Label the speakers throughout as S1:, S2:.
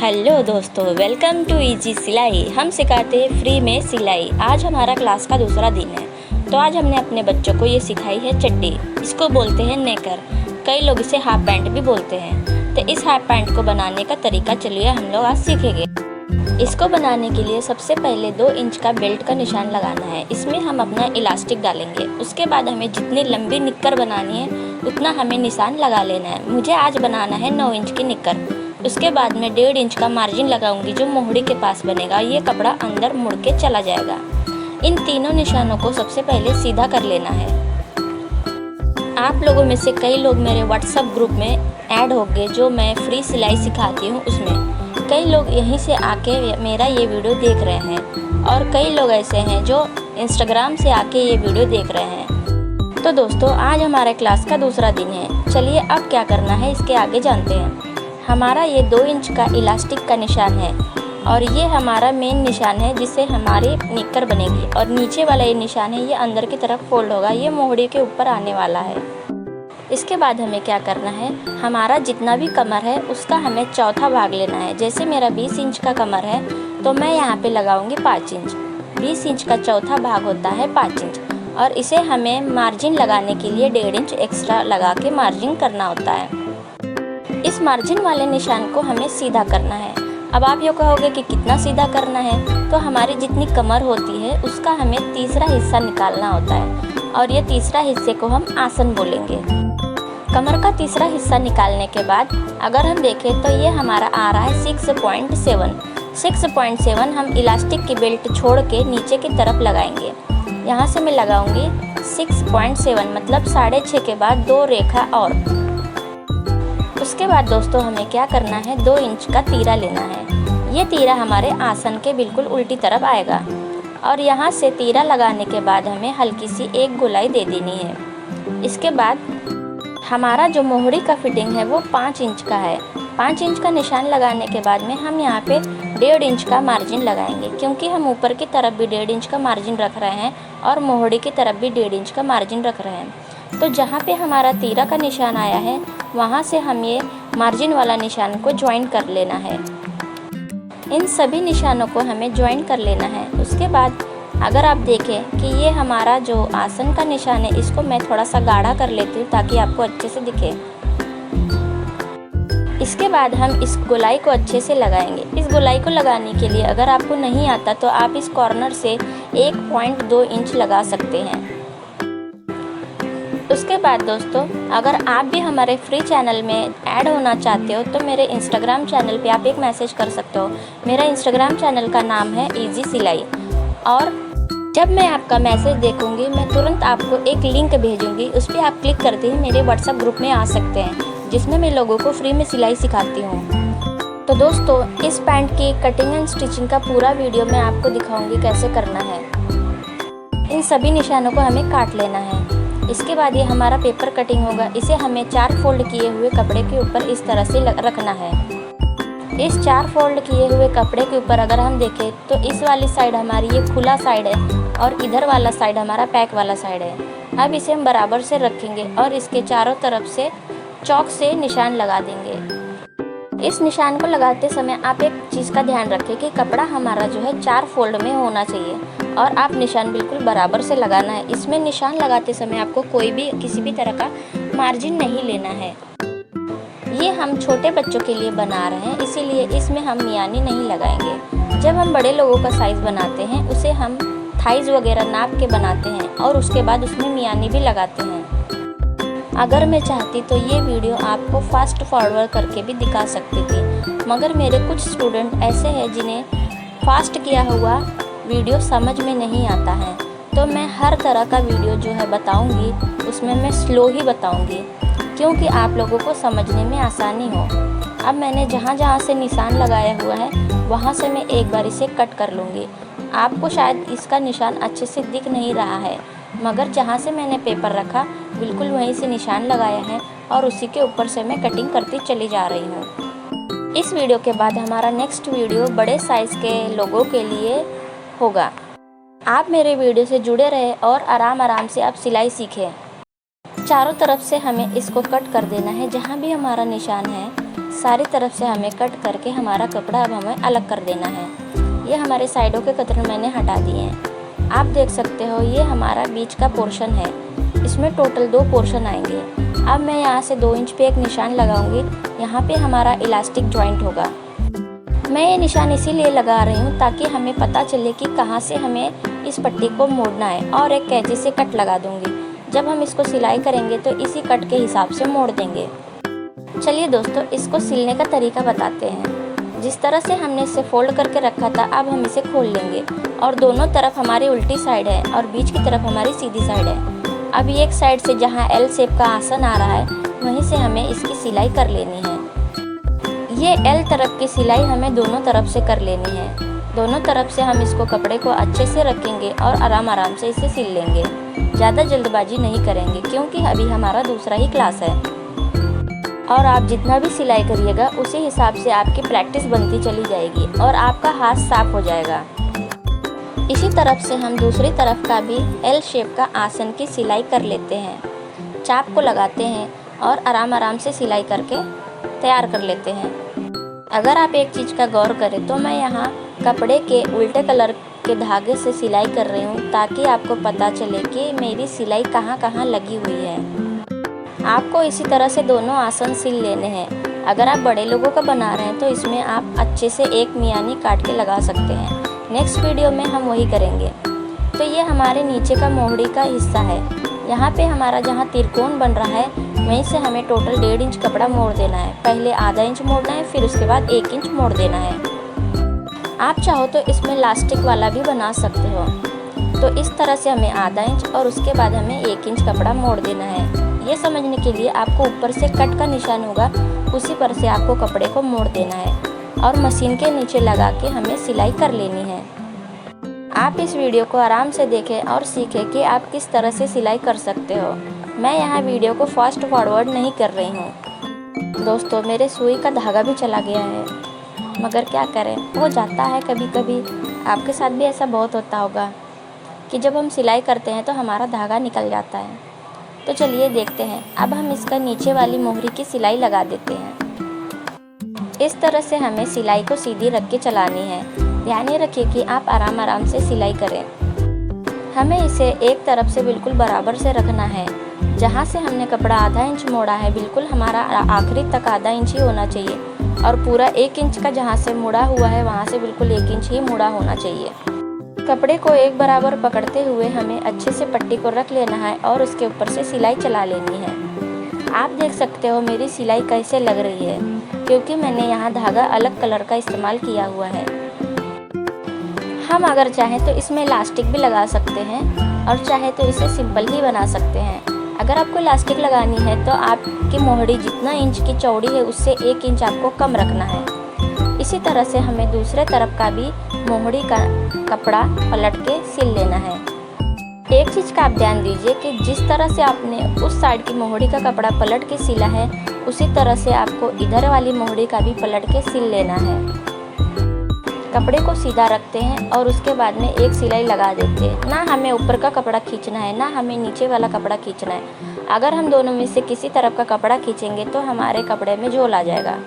S1: Hello दोस्तों, welcome to easy सिलाई। हम सिखाते हैं फ्री में सिलाई। आज हमारा क्लास का दूसरा दिन है, तो आज हमने अपने बच्चों को ये सिखाई है चड्डी। इसको बोलते हैं नेकर, कई लोग इसे हाफ पैंट भी बोलते हैं। तो इस हाफ पैंट को बनाने का तरीका चलिए हम लोग आज सीखेंगे। इसको बनाने के लिए सबसे पहले 2 इंच का बेल्ट का निशान लगाना है। इसमें हम अपना इलास्टिक डालेंगे। उसके बाद हमें जितनी लंबी निक्कर बनानी है उतना हमें निशान लगा लेना है। मुझे आज बनाना है 9 इंच की निक्कर। उसके बाद मैं 1.5 इंच का मार्जिन लगाऊंगी जो मोहड़ी के पास बनेगा। ये कपड़ा अंदर मुड़ के चला जाएगा। इन तीनों निशानों को सबसे पहले सीधा कर लेना है। आप लोगों में से कई लोग मेरे व्हाट्सएप ग्रुप में ऐड हो गए जो मैं फ्री सिलाई सिखाती हूँ उसमें। कई लोग यहीं से आके मेरा ये वीडियो देख रहे हैं और कई लोग ऐसे हैं जो इंस्टाग्राम से आके ये वीडियो देख रहे हैं। तो दोस्तों, आज हमारे क्लास का दूसरा दिन है। चलिए अब क्या करना है इसके आगे जानते हैं। हमारा ये 2 इंच का इलास्टिक का निशान है और ये हमारा मेन निशान है जिससे हमारी निक्कर बनेगी। और नीचे वाला ये निशान है, ये अंदर की तरफ फोल्ड होगा, ये मोहड़ी के ऊपर आने वाला है। इसके बाद हमें क्या करना है, हमारा जितना भी कमर है उसका हमें चौथा भाग लेना है। जैसे मेरा 20 इंच का कमर है तो मैं यहाँ पे लगाऊंगी 5 इंच। 20 इंच का चौथा भाग होता है 5 इंच और इसे हमें मार्जिन लगाने के लिए 1.5 इंच एक्स्ट्रा लगा के मार्जिन करना होता है। इस मार्जिन वाले निशान को हमें सीधा करना है। अब आप ये कहोगे कि कितना सीधा करना है, तो हमारी जितनी कमर होती है उसका हमें तीसरा हिस्सा निकालना होता है और ये तीसरा हिस्से को हम आसन बोलेंगे। कमर का तीसरा हिस्सा निकालने के बाद अगर हम देखें तो ये हमारा आ रहा है 6.7। 6.7 हम इलास्टिक की बेल्ट छोड़ के नीचे की तरफ लगाएंगे। यहाँ से मैं लगाऊंगी 6.7 मतलब 6.5 के बाद 2 रेखा और। उसके बाद दोस्तों हमें क्या करना है, 2 इंच का तीरा लेना है। ये तीरा हमारे आसन के बिल्कुल उल्टी तरफ आएगा और यहाँ से तीरा लगाने के बाद हमें हल्की सी एक गोलाई दे देनी है। इसके बाद हमारा जो मोहड़ी का फिटिंग है वो 5 इंच का है। 5 इंच का निशान लगाने के बाद में हम यहाँ पे 1.5 इंच का मार्जिन लगाएंगे, क्योंकि हम ऊपर की तरफ भी 1.5 इंच का मार्जिन रख रहे हैं और मोहड़ी की तरफ भी 1.5 इंच का मार्जिन रख रहे हैं। तो जहाँ पे हमारा तीरा का निशान आया है वहाँ से हम ये मार्जिन वाला निशान को ज्वाइन कर लेना है। इन सभी निशानों को हमें ज्वाइन कर लेना है। उसके बाद अगर आप देखें कि ये हमारा जो आसन का निशान है इसको मैं थोड़ा सा गाढ़ा कर लेती हूँ ताकि आपको अच्छे से दिखे। इसके बाद हम इस गोलाई को अच्छे से लगाएंगे। इस गोलाई को लगाने के लिए अगर आपको नहीं आता तो आप इस कॉर्नर से 1.2 इंच लगा सकते हैं। उसके बाद दोस्तों, अगर आप भी हमारे फ्री चैनल में ऐड होना चाहते हो तो मेरे इंस्टाग्राम चैनल पे आप एक मैसेज कर सकते हो। मेरा इंस्टाग्राम चैनल का नाम है इजी सिलाई और जब मैं आपका मैसेज देखूंगी मैं तुरंत आपको एक लिंक भेजूंगी। उस पर आप क्लिक करते ही मेरे व्हाट्सएप ग्रुप में आ सकते हैं जिसमें मैं लोगों को फ्री में सिलाई सिखाती हूँ। तो दोस्तों, इस पैंट की कटिंग एंड स्टिचिंग का पूरा वीडियो मैं आपको दिखाऊंगी कैसे करना है। इन सभी निशानों को हमें काट लेना है। इसके बाद ये हमारा पेपर कटिंग होगा। इसे हमें 4 फोल्ड किए हुए कपड़े के ऊपर इस तरह से रखना है। इस 4 फोल्ड किए हुए कपड़े के ऊपर अगर हम देखें तो इस वाली साइड हमारी ये खुला साइड है और इधर वाला साइड हमारा पैक वाला साइड है। अब इसे हम बराबर से रखेंगे और इसके चारों तरफ से चौक से निशान लगा देंगे। इस निशान को लगाते समय आप एक चीज़ का ध्यान रखें कि कपड़ा हमारा जो है 4 फोल्ड में होना चाहिए और आप निशान बिल्कुल बराबर से लगाना है। इसमें निशान लगाते समय आपको कोई भी किसी भी तरह का मार्जिन नहीं लेना है। ये हम छोटे बच्चों के लिए बना रहे हैं, इसीलिए इसमें हम मियानी नहीं लगाएंगे। जब हम बड़े लोगों का साइज़ बनाते हैं उसे हम थाइज़ वगैरह नाप के बनाते हैं और उसके बाद उसमें मियानी भी लगाते हैं। अगर मैं चाहती तो ये वीडियो आपको फास्ट फॉरवर्ड करके भी दिखा सकती थी, मगर मेरे कुछ स्टूडेंट ऐसे हैं जिन्हें फास्ट किया हुआ वीडियो समझ में नहीं आता है। तो मैं हर तरह का वीडियो जो है बताऊंगी उसमें मैं स्लो ही बताऊंगी क्योंकि आप लोगों को समझने में आसानी हो। अब मैंने जहाँ जहाँ से निशान लगाया हुआ है वहाँ से मैं एक बार इसे कट कर लूँगी। आपको शायद इसका निशान अच्छे से दिख नहीं रहा है, मगर जहाँ से मैंने पेपर रखा बिल्कुल वहीं से निशान लगाया है और उसी के ऊपर से मैं कटिंग करती चली जा रही हूँ। इस वीडियो के बाद हमारा नेक्स्ट वीडियो बड़े साइज़ के लोगों के लिए होगा। आप मेरे वीडियो से जुड़े रहे और आराम से आप सिलाई सीखें। चारों तरफ से हमें इसको कट कर देना है। जहाँ भी हमारा निशान है सारी तरफ से हमें कट करके हमारा कपड़ा अब हमें अलग कर देना है। ये हमारे साइडों के कतरन मैंने हटा दिए हैं। आप देख सकते हो ये हमारा बीच का पोर्शन है। इसमें टोटल 2 पोर्शन आएंगे। अब मैं यहाँ से 2 इंच पे एक निशान लगाऊंगी। यहाँ पे हमारा इलास्टिक जॉइंट होगा। मैं ये निशान इसीलिए लगा रही हूँ ताकि हमें पता चले कि कहाँ से हमें इस पट्टी को मोड़ना है, और एक कैंची से कट लगा दूंगी। जब हम इसको सिलाई करेंगे तो इसी कट के हिसाब से मोड़ देंगे। चलिए दोस्तों, इसको सिलने का तरीका बताते हैं। जिस तरह से हमने इसे फोल्ड करके रखा था, अब हम इसे खोल लेंगे और दोनों तरफ हमारी उल्टी साइड है और बीच की तरफ हमारी सीधी साइड है। अब एक साइड से जहाँ एल शेप का आसन आ रहा है वहीं से हमें इसकी सिलाई कर लेनी है। ये एल तरफ की सिलाई हमें दोनों तरफ से कर लेनी है। दोनों तरफ से हम इसको कपड़े को अच्छे से रखेंगे और आराम से इसे सिल लेंगे। ज़्यादा जल्दबाजी नहीं करेंगे क्योंकि अभी हमारा दूसरा ही क्लास है। और आप जितना भी सिलाई करिएगा उसी हिसाब से आपकी प्रैक्टिस बनती चली जाएगी और आपका हाथ साफ हो जाएगा। इसी तरफ से हम दूसरी तरफ का भी एल शेप का आसन की सिलाई कर लेते हैं। चाप को लगाते हैं और आराम से सिलाई करके तैयार कर लेते हैं। अगर आप एक चीज़ का गौर करें तो मैं यहाँ कपड़े के उल्टे कलर के धागे से सिलाई कर रही हूँ ताकि आपको पता चले कि मेरी सिलाई कहाँ कहाँ लगी हुई है। आपको इसी तरह से दोनों आसन सिल लेने हैं। अगर आप बड़े लोगों का बना रहे हैं तो इसमें आप अच्छे से एक मियानी काट के लगा सकते हैं। नेक्स्ट वीडियो में हम वही करेंगे। तो ये हमारे नीचे का मोहड़ी का हिस्सा है। यहाँ पे हमारा जहाँ त्रिकोण बन रहा है वहीं से हमें टोटल 1.5 इंच कपड़ा मोड़ देना है। पहले आधा इंच मोड़ना है, फिर उसके बाद 1 इंच मोड़ देना है। आप चाहो तो इसमें इलास्टिक वाला भी बना सकते हो। तो इस तरह से हमें आधा इंच और उसके बाद हमें 1 इंच कपड़ा मोड़ देना है। ये समझने के लिए आपको ऊपर से कट का निशान होगा, उसी पर से आपको कपड़े को मोड़ देना है और मशीन के नीचे लगा के हमें सिलाई कर लेनी है। आप इस वीडियो को आराम से देखें और सीखें कि आप किस तरह से सिलाई कर सकते हो। मैं यहाँ वीडियो को फास्ट फॉरवर्ड नहीं कर रही हूँ। दोस्तों, मेरे सुई का धागा भी चला गया है, मगर क्या करें, हो जाता है कभी कभी। आपके साथ भी ऐसा बहुत होता होगा कि जब हम सिलाई करते हैं तो हमारा धागा निकल जाता है। तो चलिए देखते हैं। अब हम इसका नीचे वाली मोहरी की सिलाई लगा देते हैं। इस तरह से हमें सिलाई को सीधी रख के चलानी है। ध्यान रखिए कि आप आराम से सिलाई करें। हमें इसे एक तरफ से बिल्कुल बराबर से रखना है। जहाँ से हमने कपड़ा आधा इंच मोड़ा है बिल्कुल हमारा आखिरी तक आधा इंच ही होना चाहिए, और पूरा 1 इंच का जहाँ से मुड़ा हुआ है वहाँ से बिल्कुल 1 इंच ही मुड़ा होना चाहिए। कपड़े को एक बराबर पकड़ते हुए हमें अच्छे से पट्टी को रख लेना है और उसके ऊपर से सिलाई चला लेनी है। आप देख सकते हो मेरी सिलाई कैसे लग रही है, क्योंकि मैंने यहाँ धागा अलग कलर का इस्तेमाल किया हुआ है। हम अगर चाहें तो इसमें इलास्टिक भी लगा सकते हैं और चाहे तो इसे सिंपल ही बना सकते हैं। अगर आपको इलास्टिक लगानी है तो आपकी मोहड़ी जितना इंच की चौड़ी है उससे 1 इंच आपको कम रखना है। इसी तरह से हमें दूसरे तरफ का भी मोहड़ी का कपड़ा पलट के सिल लेना है। एक चीज़ का आप ध्यान दीजिए कि जिस तरह से आपने उस साइड की मोहड़ी का कपड़ा पलट के सिला है उसी तरह से आपको इधर वाली मोहड़ी का भी पलट के सिल लेना है। कपड़े को सीधा रखते हैं और उसके बाद में एक सिलाई लगा देते हैं। ना हमें ऊपर का कपड़ा खींचना है, ना हमें नीचे वाला कपड़ा खींचना है। अगर हम दोनों में से किसी तरफ का कपड़ा खींचेंगे तो हमारे कपड़े में झोल आ जाएगा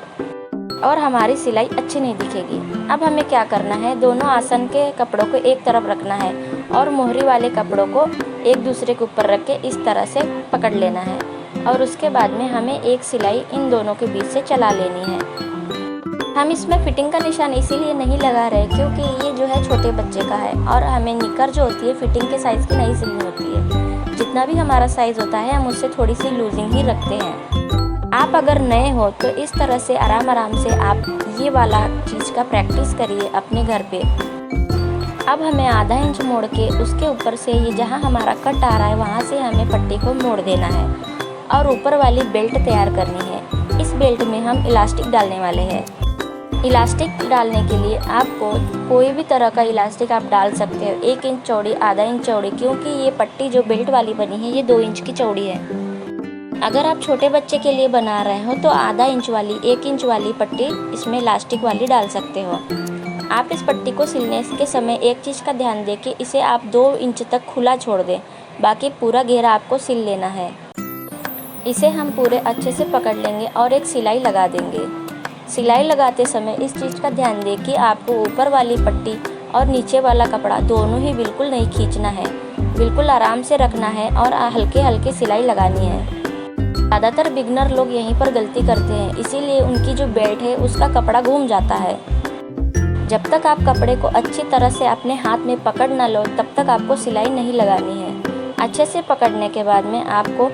S1: और हमारी सिलाई अच्छी नहीं दिखेगी। अब हमें क्या करना है, दोनों आसन के कपड़ों को एक तरफ रखना है और मोहरी वाले कपड़ों को एक दूसरे के ऊपर रख के इस तरह से पकड़ लेना है, और उसके बाद में हमें एक सिलाई इन दोनों के बीच से चला लेनी है। हम इसमें फिटिंग का निशान इसीलिए नहीं लगा रहे क्योंकि ये जो है छोटे बच्चे का है और हमें निकर जो होती है फिटिंग के साइज़ की नहीं सिलनी होती है। जितना भी हमारा साइज़ होता है हम उससे थोड़ी सी लूजिंग ही रखते हैं। आप अगर नए हो तो इस तरह से आराम से आप ये वाला चीज़ का प्रैक्टिस करिए अपने घर पे। अब हमें आधा इंच मोड़ के उसके ऊपर से ये जहाँ हमारा कट आ रहा है वहाँ से हमें पट्टी को मोड़ देना है और ऊपर वाली बेल्ट तैयार करनी है। इस बेल्ट में हम इलास्टिक डालने वाले हैं। इलास्टिक डालने के लिए आपको कोई भी तरह का इलास्टिक आप डाल सकते हो, 1 इंच चौड़ी, आधा इंच चौड़ी, क्योंकि ये पट्टी जो बेल्ट वाली बनी है ये 2 इंच की चौड़ी है। अगर आप छोटे बच्चे के लिए बना रहे हो तो आधा इंच वाली, 1 इंच वाली पट्टी इसमें इलास्टिक वाली डाल सकते हो। आप इस पट्टी को सिलने के समय एक चीज़ का ध्यान दें कि इसे आप 2 इंच तक खुला छोड़ दें, बाकी पूरा घेरा आपको सिल लेना है। इसे हम पूरे अच्छे से पकड़ लेंगे और एक सिलाई लगा देंगे। सिलाई लगाते समय इस चीज़ का ध्यान दें कि आपको ऊपर वाली पट्टी और नीचे वाला कपड़ा दोनों ही बिल्कुल नहीं खींचना है, बिल्कुल आराम से रखना है और हल्के हल्के सिलाई लगानी है। ज़्यादातर बिगनर लोग यहीं पर गलती करते हैं, इसीलिए उनकी जो बेल्ट है उसका कपड़ा घूम जाता है। जब तक आप कपड़े को अच्छी तरह से अपने हाथ में पकड़ ना लो तब तक आपको सिलाई नहीं लगानी है। अच्छे से पकड़ने के बाद में आपको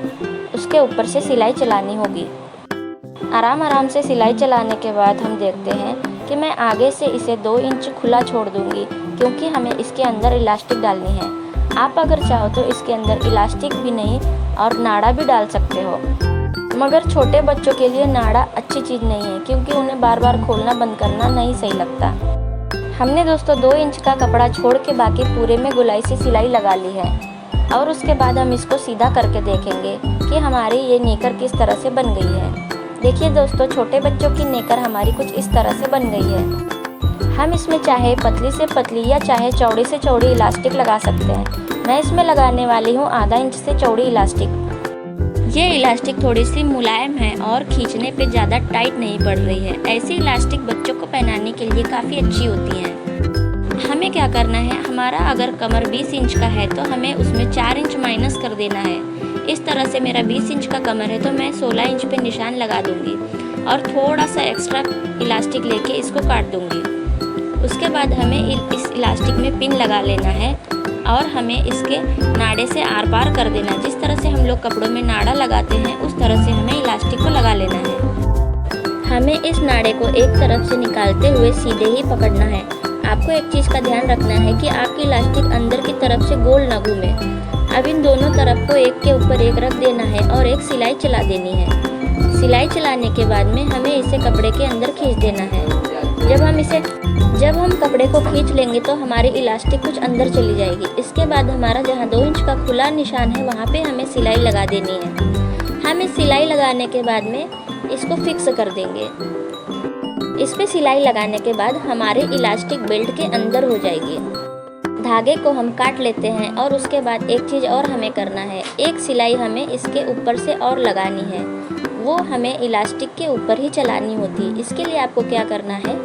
S1: उसके ऊपर से सिलाई चलानी होगी। आराम से सिलाई चलाने के बाद हम देखते हैं कि मैं आगे से इसे 2 इंच खुला छोड़ दूंगी, क्योंकि हमें इसके अंदर इलास्टिक डालनी है। आप अगर चाहो तो इसके अंदर इलास्टिक भी नहीं और नाड़ा भी डाल सकते हो, मगर छोटे बच्चों के लिए नाड़ा अच्छी चीज़ नहीं है, क्योंकि उन्हें बार बार खोलना बंद करना नहीं सही लगता। हमने दोस्तों 2 इंच का कपड़ा छोड़ के बाकी पूरे में गोलाई से सिलाई लगा ली है और उसके बाद हम इसको सीधा करके देखेंगे कि हमारी ये नेकर किस तरह से बन गई है। देखिए दोस्तों, छोटे बच्चों की नेकर हमारी कुछ इस तरह से बन गई है। हम इसमें चाहे पतली से पतली या चाहे चौड़ी से चौड़ी इलास्टिक लगा सकते हैं। मैं इसमें लगाने वाली हूँ आधा इंच से चौड़ी इलास्टिक। ये इलास्टिक थोड़ी सी मुलायम है और खींचने पे ज़्यादा टाइट नहीं पड़ रही है। ऐसी इलास्टिक बच्चों को पहनाने के लिए काफ़ी अच्छी होती हैं। हमें क्या करना है, हमारा अगर कमर 20 इंच का है तो हमें उसमें 4 इंच माइनस कर देना है। इस तरह से मेरा 20 इंच का कमर है तो मैं 16 इंच पे निशान लगा दूंगी और थोड़ा सा एक्स्ट्रा इलास्टिक लेके इसको काट दूंगी। उसके बाद हमें इस इलास्टिक में पिन लगा लेना है और हमें इसके नाड़े से आर पार कर देना। जिस तरह से हम लोग कपड़ों में नाड़ा लगाते हैं उस तरह से हमें इलास्टिक को लगा लेना है। हमें इस नाड़े को एक तरफ से निकालते हुए सीधे ही पकड़ना है। आपको एक चीज़ का ध्यान रखना है कि आपकी इलास्टिक अंदर की तरफ से गोल ना घूमे। अब इन दोनों तरफ को एक के ऊपर एक रख देना है और एक सिलाई चला देनी है। सिलाई चलाने के बाद में हमें इसे कपड़े के अंदर खींच देना है। जब हम कपड़े को खींच लेंगे तो हमारी इलास्टिक कुछ अंदर चली जाएगी। इसके बाद हमारा जहाँ 2 इंच का खुला निशान है वहाँ पे हमें सिलाई लगा देनी है। हम इस सिलाई लगाने के बाद में इसको फिक्स कर देंगे। इस पे सिलाई लगाने के बाद हमारी इलास्टिक बेल्ट के अंदर हो जाएगी। धागे को हम काट लेते हैं और उसके बाद एक चीज़ और हमें करना है, एक सिलाई हमें इसके ऊपर से और लगानी है। वो हमें इलास्टिक के ऊपर ही चलानी होती है। इसके लिए आपको क्या करना है,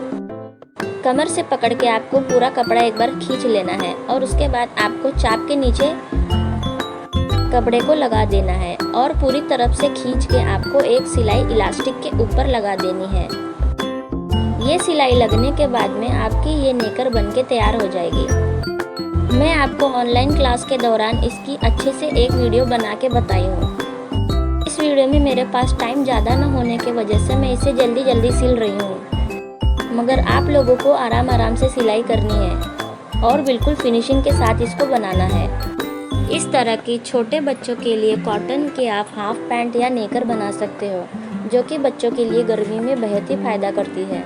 S1: कमर से पकड़ के आपको पूरा कपड़ा एक बार खींच लेना है और उसके बाद आपको चाप के नीचे कपड़े को लगा देना है और पूरी तरफ से खींच के आपको एक सिलाई इलास्टिक के ऊपर लगा देनी है। ये सिलाई लगने के बाद में आपकी ये नेकर बनके तैयार हो जाएगी। मैं आपको ऑनलाइन क्लास के दौरान इसकी अच्छे से एक वीडियो बना के बताई हूँ। इस वीडियो में मेरे पास टाइम ज़्यादा न होने की वजह से मैं इसे जल्दी सिल रही हूँ, मगर आप लोगों को आराम से सिलाई करनी है और बिल्कुल फिनिशिंग के साथ इसको बनाना है। इस तरह की छोटे बच्चों के लिए कॉटन के आप हाफ पैंट या नेकर बना सकते हो, जो कि बच्चों के लिए गर्मी में बहुत ही फ़ायदा करती है।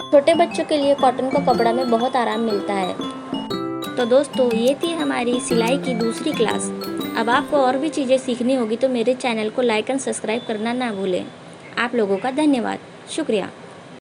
S1: छोटे बच्चों के लिए कॉटन का कपड़ा में बहुत आराम मिलता है। तो दोस्तों, ये थी हमारी सिलाई की दूसरी क्लास। अब आपको और भी चीज़ें सीखनी होगी तो मेरे चैनल को लाइक एंड सब्सक्राइब करना ना भूलें। आप लोगों का धन्यवाद, शुक्रिया।